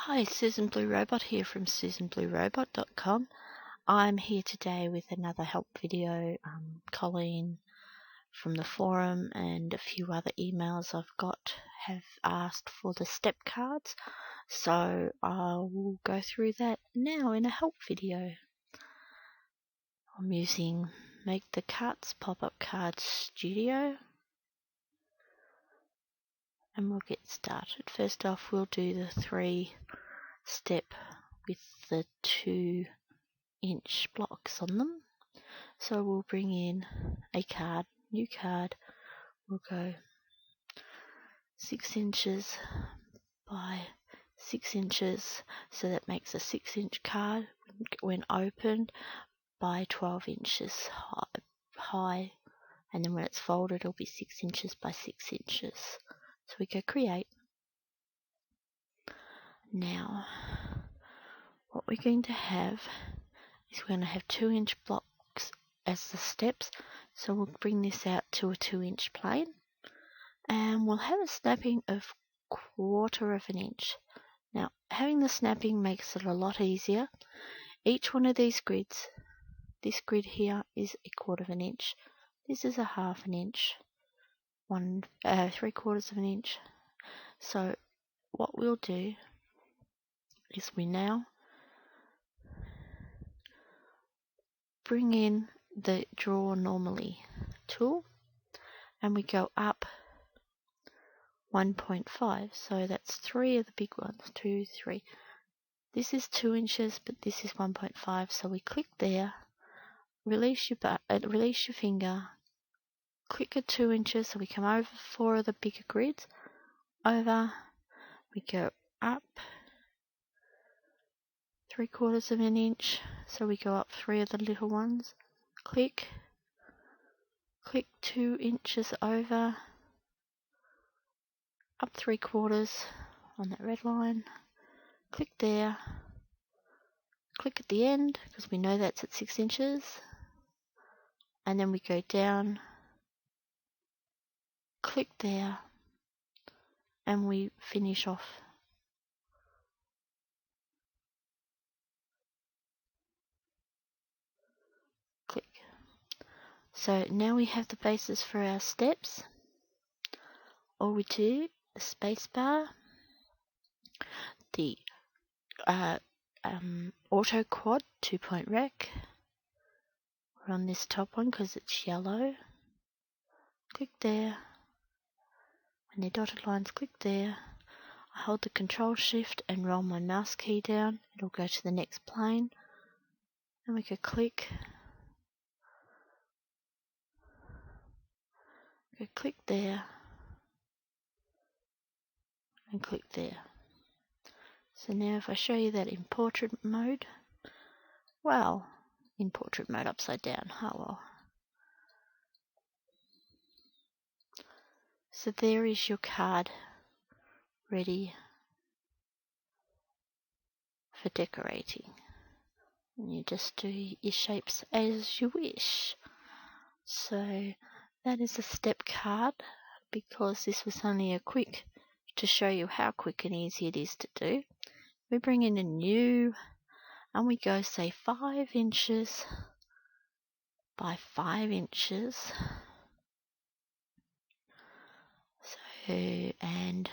Hi, Susan Blue Robot here from susanbluerobot.com. I'm here today with another help video. Colleen from the forum and a few other emails I've got have asked for the step cards, so I will go through that now in a help video. I'm using Make the Cards Pop-Up Cards Studio, and we'll get started. First off, we'll do the 3-step with the 2-inch blocks on them. So we'll bring in a card, new card. We'll go 6 inches by 6 inches, so that makes a 6-inch card when opened by 12 inches high, and then when it's folded it'll be 6 inches by 6 inches. So we go create. Now what we're going to have is we're going to have 2-inch blocks as the steps, so we'll bring this out to a 2-inch plane, and we'll have a snapping of 1/4 of an inch. Now, having the snapping makes it a lot easier. Each one of these grids, this grid here is 1/4 of an inch, this is a 1/2 an inch, 3/4 of an inch. So what we'll do is we now bring in the Draw Normally tool, and we go up 1.5, so that's 3 of the big ones, 2, 3. This is 2 inches, but this is 1.5, so we click there, release your finger, click at 2 inches, so we come over 4 of the bigger grids, over, we go up 3/4 of an inch, so we go up 3 of the little ones, click 2 inches over, up 3/4 on that red line, click there, click at the end because we know that's at 6 inches, and then we go down, click there, and we finish off. Click. So now we have the basis for our steps. All we do, the space bar, the auto quad 2-point rec. We're on this top one because it's yellow. Click there. When the dotted lines, click there. I hold the Control Shift and roll my mouse key down. It'll go to the next plane. And we can click. Go click there. And click there. So now if I show you that in portrait mode, well, in portrait mode upside down, oh well. So there is your card ready for decorating. And you just do your shapes as you wish. So that is a step card, because this was only a quick to show you how quick and easy it is to do. We bring in a new, and we go say 5 inches by 5 inches. So, and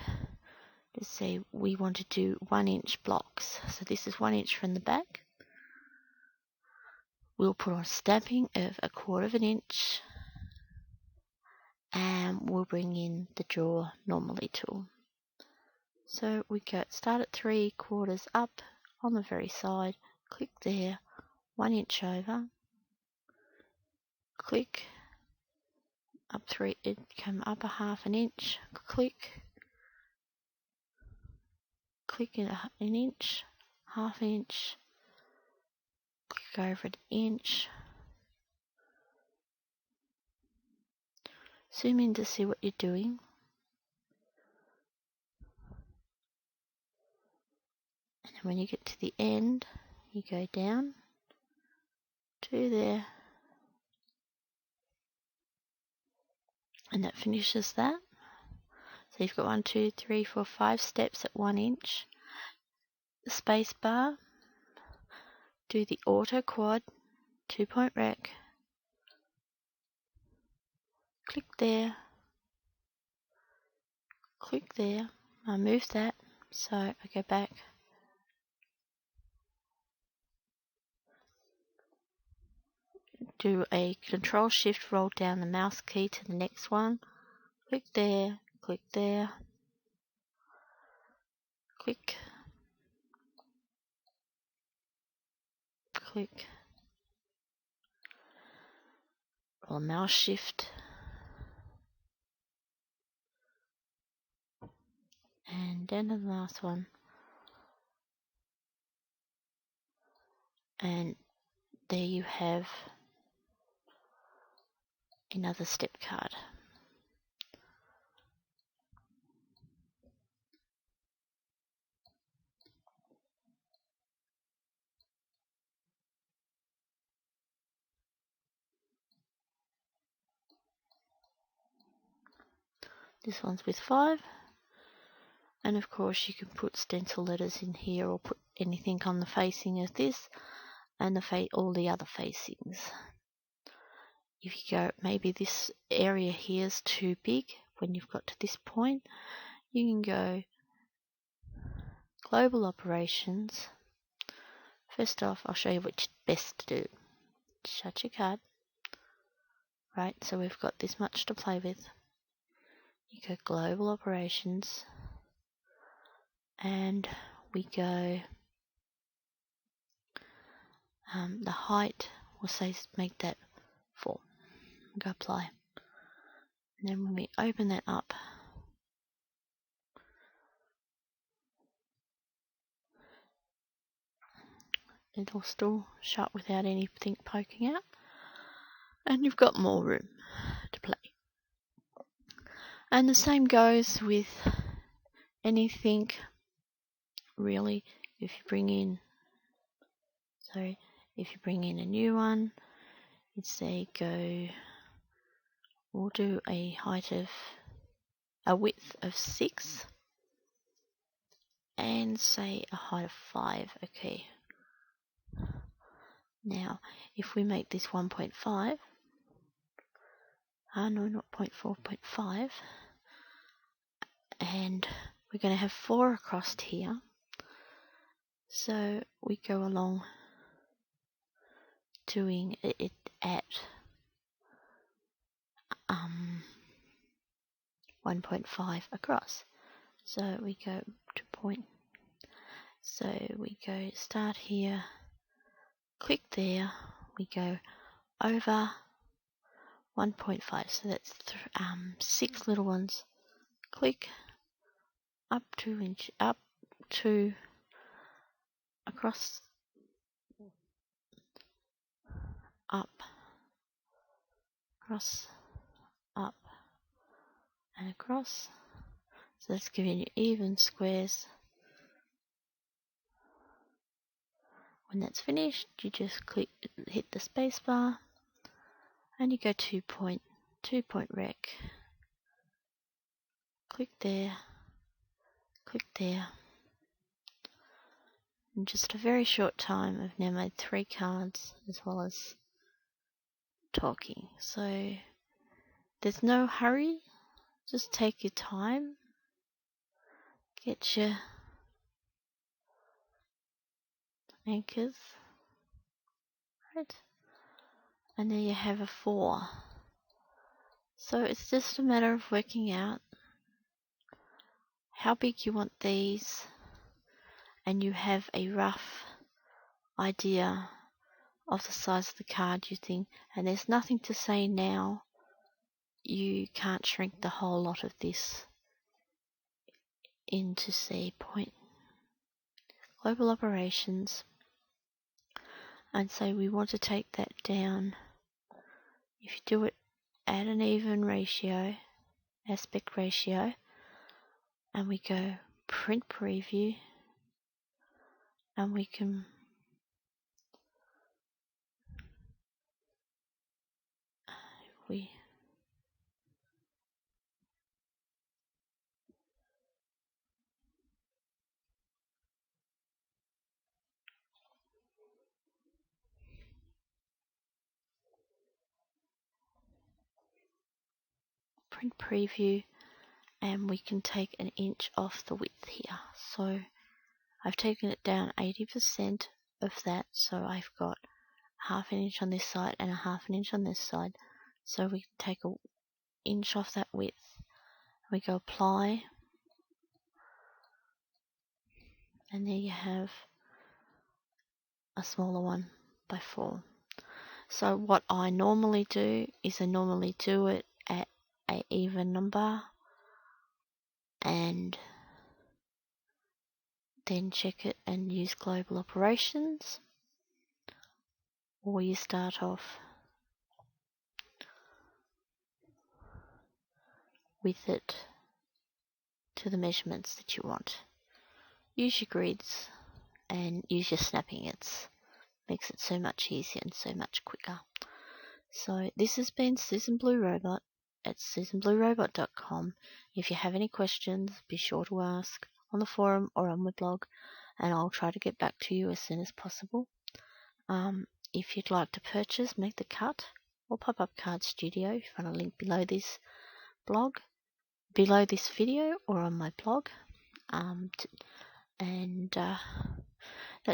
let's say we want to do 1-inch blocks. So this is 1 inch from the back. We'll put on stamping of 1/4 of an inch, and we'll bring in the Draw Normally tool. So we go start at 3/4 up on the very side, click there, 1 inch over, click up 3, it come up 1/2 an inch, click in an inch, 1/2 inch, click over an inch, zoom in to see what you're doing, and then when you get to the end, you go down to there, and that finishes that. So you've got 1, 2, 3, 4, 5 steps at 1 inch. the space bar, do the auto quad 2-point rec, click there, I move that, so I go back, do a control shift roll down the mouse key to the next one, click there, click, or mouse shift, and down to the last one, and there you have another step card. This one's with 5, and of course you can put stencil letters in here or put anything on the facing of this and all the other facings. If you go, maybe this area here is too big when you've got to this point, you can go global operations. First off, I'll show you which best to do. Shut your card. Right, so we've got this much to play with. You go global operations, and we go the height, we'll say make that 4. Go apply. And then when we open that up, it'll still shut without anything poking out, and you've got more room to play. And the same goes with anything really. If you bring in a new one, you'd say we'll do a width of 6 and say a height of 5. Okay. Now, if we make this 1.5, no, not 0.4, 0.5, and we're going to have 4 across here. So we go along doing it at 1.5 across. So we go to point. So we go start here, click there, we go over 1.5. So that's 6 little ones. Click up 2 inch, up 2 across, up, across, up, and across. So that's giving you even squares. When that's finished, you just hit the space bar, and you go 2-point rec. Click there. In just a very short time, I've now made 3 cards as well as talking. So there's no hurry. Just take your time. Get your anchors. Right. And there you have a 4. So it's just a matter of working out how big you want these, and you have a rough idea of the size of the card you think, and there's nothing to say now you can't shrink the whole lot of this into, say, point global operations, and say we want to take that down. If you do it at an even ratio, aspect ratio, and we go print preview, and we can print preview, and we can take an inch off the width here. So I've taken it down 80% of that, so I've got half an inch on this side and a half an inch on this side. So we take an inch off that width. We go apply, and there you have a smaller one by 4. So what I normally do is I normally do it at an even number and then check it and use global operations, or you start off with it to the measurements that you want. Use your grids and use your snapping. It makes it so much easier and so much quicker. So this has been Susan Blue Robot at susanbluerobot.com. If you have any questions, be sure to ask on the forum or on my blog, and I'll try to get back to you as soon as possible. If you'd like to purchase Make the Cut or Pop-Up Card Studio, you find a link below this video or on my blog.